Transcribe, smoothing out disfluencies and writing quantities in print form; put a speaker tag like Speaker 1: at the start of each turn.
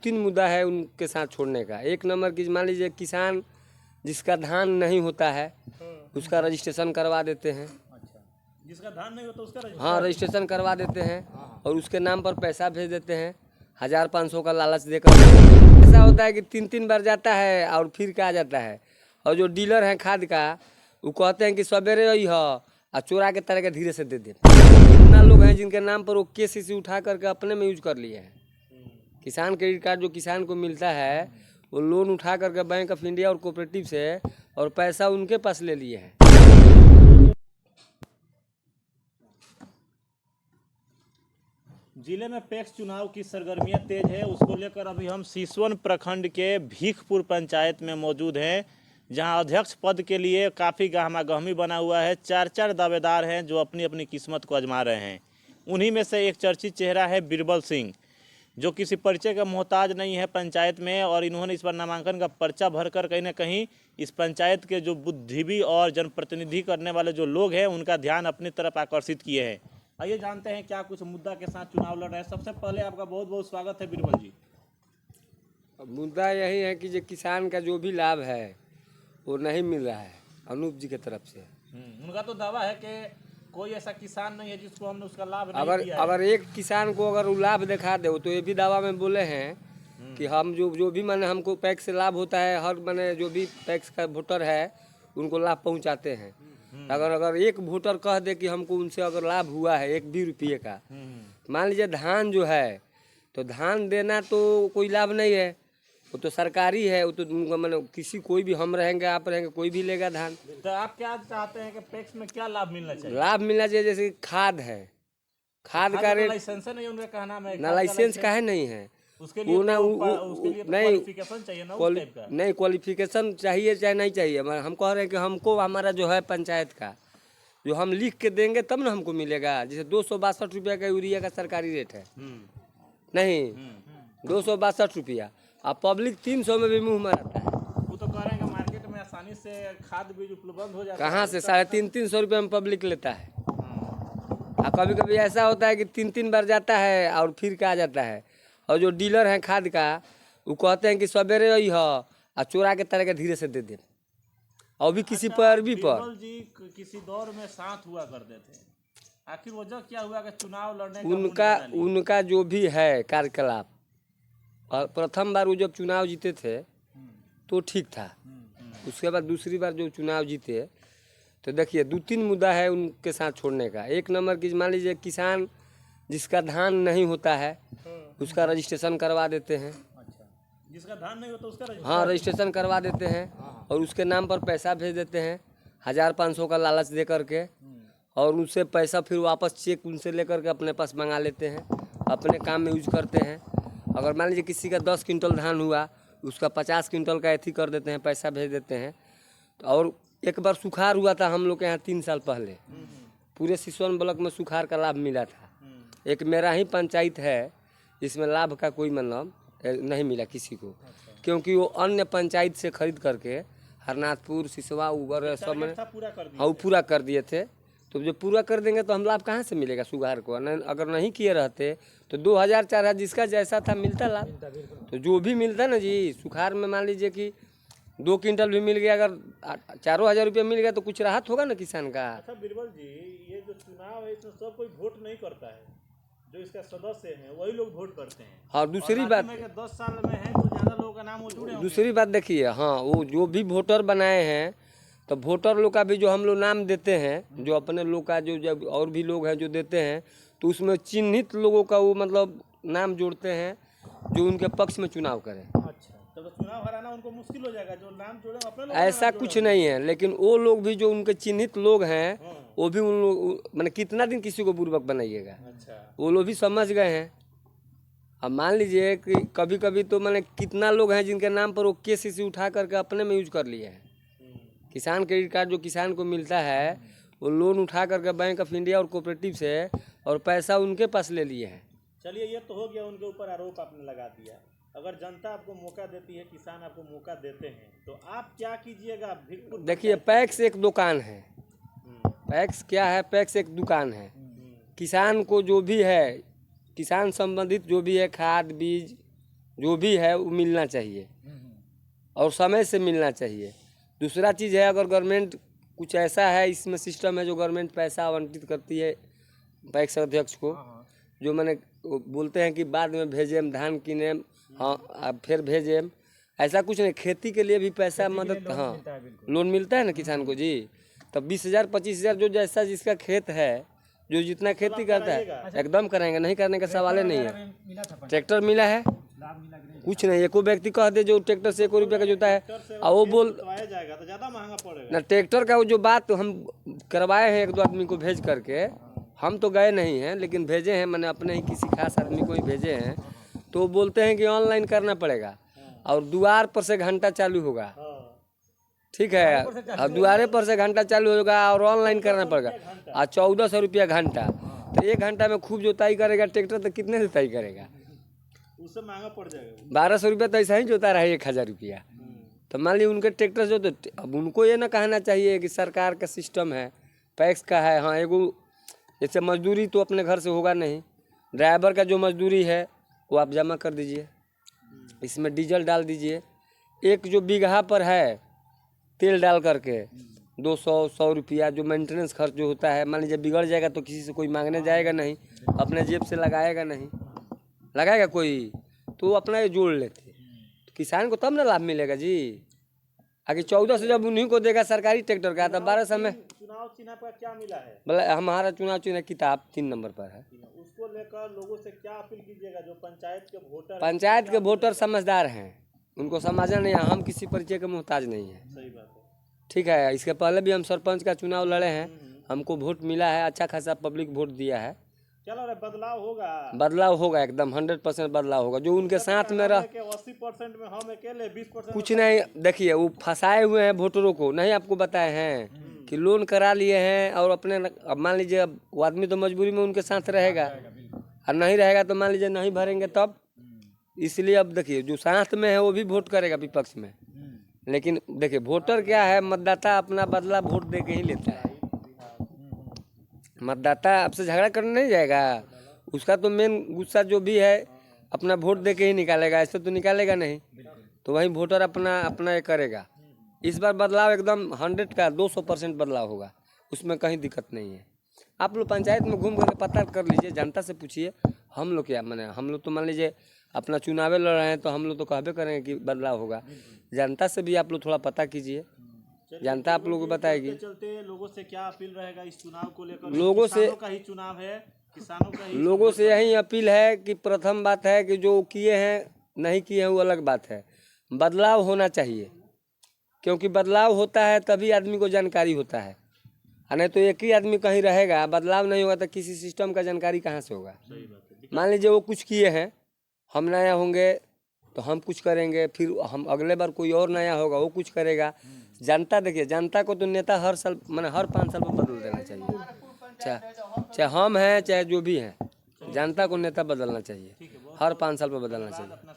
Speaker 1: तीन मुद्दा है उनके साथ छोड़ने का। एक नंबर की मान लीजिए किसान जिसका धान नहीं होता है उसका रजिस्ट्रेशन करवा देते हैं।
Speaker 2: अच्छा, जिसका धान नहीं होता उसका
Speaker 1: हाँ, रजिस्ट्रेशन करवा देते हैं और उसके नाम पर पैसा भेज देते हैं 1500 का लालच देकर। ऐसा होता है कि 3 बार जाता है और फिर क्या जाता है। और जो डीलर हैं खाद का वो कहते हैं कि सवेरे ही है और चोरा के तरह के धीरे से दे देते। कितना लोग हैं जिनके नाम पर वो केसीसी उठा करके अपने में यूज कर लिए हैं। किसान क्रेडिट कार्ड जो किसान को मिलता है वो लोन उठा करके बैंक ऑफ इंडिया और कोऑपरेटिव से और पैसा उनके पास ले लिए हैं।
Speaker 2: जिले में पैक्स चुनाव की सरगर्मियां तेज है, उसको लेकर अभी हम सिसवन प्रखंड के भीखपुर पंचायत में मौजूद हैं, जहां अध्यक्ष पद के लिए काफ़ी गहमागहमी बना हुआ है। 4 दावेदार हैं जो अपनी अपनी किस्मत को आजमा रहे हैं। उन्हीं में से एक चर्चित चेहरा है बीरबल सिंह, जो किसी परिचय का मोहताज नहीं है पंचायत में, और इन्होंने इस बार नामांकन का पर्चा भरकर कहीं ना कहीं इस पंचायत के जो बुद्धिजीवी और जनप्रतिनिधि करने वाले जो लोग हैं उनका ध्यान अपनी तरफ आकर्षित किए हैं। आइए जानते हैं क्या कुछ मुद्दा के साथ चुनाव लड़ रहे हैं। सबसे पहले आपका बहुत बहुत स्वागत है बीरबल जी।
Speaker 1: मुद्दा यही है कि जो किसान का जो भी लाभ है वो नहीं मिल रहा है अनूप जी की तरफ से।
Speaker 2: उनका तो दावा है कि कोई ऐसा किसान नहीं है जिसको हमने उसका लाभ नहीं दिया है।
Speaker 1: अगर एक किसान को अगर वो लाभ दिखा दे तो ये भी दावा में बोले हैं कि हम जो भी माने हमको पैक्स से लाभ होता है, हर माने जो भी पैक्स का वोटर है उनको लाभ पहुंचाते हैं। अगर एक वोटर कह दे कि हमको उनसे अगर लाभ हुआ है 1 भी रुपये का, मान लीजिए धान जो है तो धान देना तो कोई लाभ नहीं है, वो तो सरकारी है, वो तो मतलब किसी कोई भी हम रहेंगे आप रहेंगे कोई भी लेगा धान।
Speaker 2: तो आप क्या चाहते हैं कि पैक्स में क्या लाभ मिलना चाहिए?
Speaker 1: लाभ मिलना चाहिए जैसे खाद है, खाद का रेट
Speaker 2: लाइसेंस नहीं उनका कहना है
Speaker 1: ना, लाइसेंस काहे नहीं है
Speaker 2: उसके लिए क्वालिफिकेशन चाहिए ना, उस टाइप का।
Speaker 1: नहीं क्वालिफिकेशन चाहिए चाहे नहीं चाहिए, हम कह रहे हैं कि हमको हमारा जो है पंचायत का जो हम लिख के देंगे तब ना हमको मिलेगा। जैसे 262 रुपया का यूरिया का सरकारी रेट है, नहीं 262 रुपया, अब पब्लिक 300 में भी मुँह मारता है।
Speaker 2: वो तो कह रहे हैं कि मार्केट में आसानी से खाद बीज उपलब्ध हो जाता है।
Speaker 1: कहाँ से 350 रुपये में पब्लिक लेता है। और कभी कभी ऐसा होता है कि 3 बार जाता है और फिर क्या जाता है। और जो डीलर हैं खाद का वो कहते हैं कि सवेरे ही है और चोरा के तरह के धीरे से दे दे। और भी किसी पर भी
Speaker 2: बीरबल जी किसी दौर में साथ हुआ करते थे, आखिर वजह क्या हुआ कि चुनाव लड़ने का
Speaker 1: उनका जो भी है कार्यकलाप, और प्रथम बार वो जब चुनाव जीते थे तो ठीक था, उसके बाद दूसरी बार जो चुनाव जीते तो देखिए 2-3 मुद्दा है उनके साथ छोड़ने का। एक नंबर की मान लीजिए किसान जिसका धान नहीं होता है उसका रजिस्ट्रेशन करवा देते हैं।
Speaker 2: अच्छा, जिसका धान नहीं होता उसका
Speaker 1: हाँ, रजिस्ट्रेशन करवा देते हैं और उसके नाम पर पैसा भेज देते हैं 1500 का लालच दे करके, और उनसे पैसा फिर वापस चेक उनसे लेकर के अपने पास मंगा लेते हैं, अपने काम में यूज करते हैं। अगर मान लीजिए किसी का 10 क्विंटल धान हुआ उसका 50 क्विंटल का एथी कर देते हैं, पैसा भेज देते हैं। तो और एक बार सुखाड़ हुआ था हम लोग के यहाँ 3 साल पहले, पूरे सिसवन ब्लॉक में सुखाड़ का लाभ मिला था। एक मेरा ही पंचायत है इसमें लाभ का कोई मतलब नहीं मिला किसी को, क्योंकि वो अन्य पंचायत से खरीद करके हरनाथपुर सिसवा उगर सब में हाँ पूरा कर दिए थे। तो जो पूरा कर देंगे तो हम लाभ कहाँ से मिलेगा सुगार को, अगर नहीं किए रहते तो 2000-4000 जिसका जैसा था मिलता लाभ। तो जो भी मिलता ना जी सुखाड़ में मान लीजिए कि 2 क्विंटल भी मिल गया, अगर 4000 रुपया मिल गया तो कुछ राहत होगा ना किसान का।
Speaker 2: अच्छा बीरबल जी, ये जो चुनाव है इसमें सब कोई वोट नहीं करता है, जो इसका सदस्य हैं वही लोग वोट करते हैं।
Speaker 1: और दूसरी बात
Speaker 2: 10 साल में है तो ज्यादा लोगों का नाम वो जुड़े होंगे।
Speaker 1: दूसरी बात देखिए, हाँ वो जो भी वोटर बनाए हैं तो वोटर लोग का भी जो हम लोग नाम देते हैं, जो अपने लोग का जो जब और भी लोग हैं जो देते हैं तो उसमें चिन्हित लोगों का वो मतलब नाम जोड़ते हैं जो उनके पक्ष में चुनाव करें।
Speaker 2: अच्छा, तो चुनाव हराना उनको मुश्किल हो जाएगा, जो नाम जोड़े अपने लोग।
Speaker 1: ऐसा कुछ नहीं है, लेकिन वो लोग भी जो उनके चिन्हित लोग हैं वो भी उन लोग मैंने कितना दिन किसी को बुर्बक बनाइएगा।
Speaker 2: अच्छा,
Speaker 1: वो लोग भी समझ गए हैं। अब मान लीजिए कि कभी कभी तो मैंने कितना लोग हैं जिनके नाम पर वो केसीसी उठा करके अपने में यूज कर लिए हैं। किसान क्रेडिट कार्ड जो किसान को मिलता है वो लोन उठा करके बैंक ऑफ इंडिया और कोऑपरेटिव से और पैसा उनके पास ले लिए हैं।
Speaker 2: चलिए ये तो हो गया, उनके ऊपर आरोप आपने लगा दिया। अगर जनता आपको मौका देती है, किसान आपको मौका देते हैं, तो आप क्या कीजिएगा?
Speaker 1: देखिए पैक्स एक दुकान है, पैक्स क्या है, पैक्स एक दुकान है। किसान को जो भी है किसान संबंधित जो भी है खाद बीज जो भी है वो मिलना चाहिए और समय से मिलना चाहिए। दूसरा चीज़ है, अगर गवर्नमेंट कुछ ऐसा है इसमें सिस्टम है जो गवर्नमेंट पैसा आवंटित करती है पैक्स अध्यक्ष को, जो मैंने बोलते हैं कि बाद में भेजें धान किने, हाँ अब फिर भेजें, ऐसा कुछ नहीं। खेती के लिए भी पैसा मदद, हाँ लोन मिलता है ना किसान को जी। तब 20,000 25,000 जो जैसा जिसका खेत है, जो जितना खेती करता है एकदम कराएंगे, नहीं करने का सवाल ही नहीं है। ट्रैक्टर मिला है, कुछ नहीं। एको व्यक्ति कह दे जो ट्रैक्टर से 1 रुपये का जोता है और वो बोल
Speaker 2: जाएगा तो ज़्यादा महंगा पड़ेगा
Speaker 1: ना। ट्रैक्टर का वो जो बात हम करवाए हैं 1-2 आदमी को भेज करके, हम तो गए नहीं हैं लेकिन भेजे हैं, मैंने अपने ही किसी खास आदमी को ही भेजे हैं, तो वो बोलते हैं कि ऑनलाइन करना पड़ेगा और द्वार पर से घंटा चालू होगा। ठीक है, और द्वारे पर से घंटा चालू होगा और ऑनलाइन करना पड़ेगा और 1400 रुपया घंटा। तो 1 घंटा में खूब जोताई करेगा ट्रैक्टर तो कितने जोताई करेगा?
Speaker 2: उससे महंगा पड़ जाएगा।
Speaker 1: 1200 रुपया तो ऐसा ही जोता रहा है 1000 रुपया। तो मान ली उनके ट्रैक्टर जो, तो अब उनको ये ना कहना चाहिए कि सरकार का सिस्टम है, पैक्स का है। हाँ एगो जैसे मजदूरी तो अपने घर से होगा नहीं, ड्राइवर का जो मजदूरी है वो आप जमा कर दीजिए, इसमें डीजल डाल दीजिए। एक जो बीघा पर है तेल डाल करके 200-100 रुपया जो मेंटेनेंस खर्च जो होता है, मान लीजिए बिगड़ जाएगा तो किसी से कोई मांगने जाएगा नहीं, अपने जेब से लगाएगा नहीं, लगाएगा कोई तो वो अपना ये जोड़ लेते, तो किसान को तब ना लाभ मिलेगा जी। आगे 1400 जब उन्हीं को देगा सरकारी ट्रैक्टर का, तब 1200 में
Speaker 2: चुनाव चिन्ह पर क्या मिला है?
Speaker 1: बोले हमारा चुनाव चिन्ह किताब 3 नंबर पर है।
Speaker 2: उसको लेकर लोगों से क्या अपील कीजिएगा? जो
Speaker 1: पंचायत के वोटर समझदार हैं, उनको समझना नहीं है, हम किसी परिचय के मोहताज नहीं है।
Speaker 2: सही बात है।
Speaker 1: ठीक है, इसके पहले भी हम सरपंच का चुनाव लड़े हैं, हमको वोट मिला है, अच्छा खासा पब्लिक वोट दिया है।
Speaker 2: चलो रे, बदलाव होगा,
Speaker 1: बदलाव होगा, एकदम 100% बदलाव होगा। जो उनके साथ में रह
Speaker 2: 80% में हम अकेले 20%
Speaker 1: कुछ नहीं, देखिए वो फंसाए हुए हैं वोटरों को, नहीं आपको बताए हैं कि लोन करा लिए हैं और अपने, अब मान लीजिए अब वो आदमी तो मजबूरी में उनके साथ रहेगा और नहीं रहेगा तो मान लीजिए नहीं भरेंगे तब। इसलिए अब देखिए जो साथ में है वो भी वोट करेगा विपक्ष में, लेकिन देखिए वोटर क्या है, मतदाता अपना बदला वोट दे के ही लेता है। मतदाता आपसे झगड़ा करने नहीं जाएगा, उसका तो मेन गुस्सा जो भी है अपना वोट दे के ही निकालेगा, ऐसे तो निकालेगा नहीं। तो वही वोटर अपना ये करेगा। इस बार बदलाव एकदम 100 का 200% बदलाव होगा, उसमें कहीं दिक्कत नहीं है। आप लोग पंचायत में घूम कर पता कर लीजिए, जनता से पूछिए। हम लोग क्या माने, हम लोग तो मान लीजिए अपना चुनाव लड़ रहे हैं तो हम लोग तो कहबे करेंगे कि बदलाव होगा। जनता से भी आप लोग थोड़ा पता कीजिए, जनता आप लोगों को बताएगी।
Speaker 2: चलते लोगों से क्या अपील रहेगा इस चुनाव को लेकर?
Speaker 1: लोगों से
Speaker 2: का ही चुनाव है, किसानों का ही।
Speaker 1: लोगों से यही अपील है कि प्रथम बात है कि जो किए हैं नहीं किए हैं वो अलग बात है, बदलाव होना चाहिए, क्योंकि बदलाव होता है तभी आदमी को जानकारी होता है। नहीं तो एक ही आदमी कहीं रहेगा, बदलाव नहीं होगा तो किसी सिस्टम का जानकारी कहाँ से होगा? मान लीजिए वो कुछ किए हैं, हम नया होंगे तो हम कुछ करेंगे, फिर हम अगले बार कोई और नया होगा वो कुछ करेगा। जनता देखिए, जनता को तो नेता हर साल माने हर 5 साल में बदल देना चाहिए, चाहे हम हैं चाहे जो भी हैं, जनता को नेता बदलना चाहिए, हर 5 साल पर बदलना चाहिए।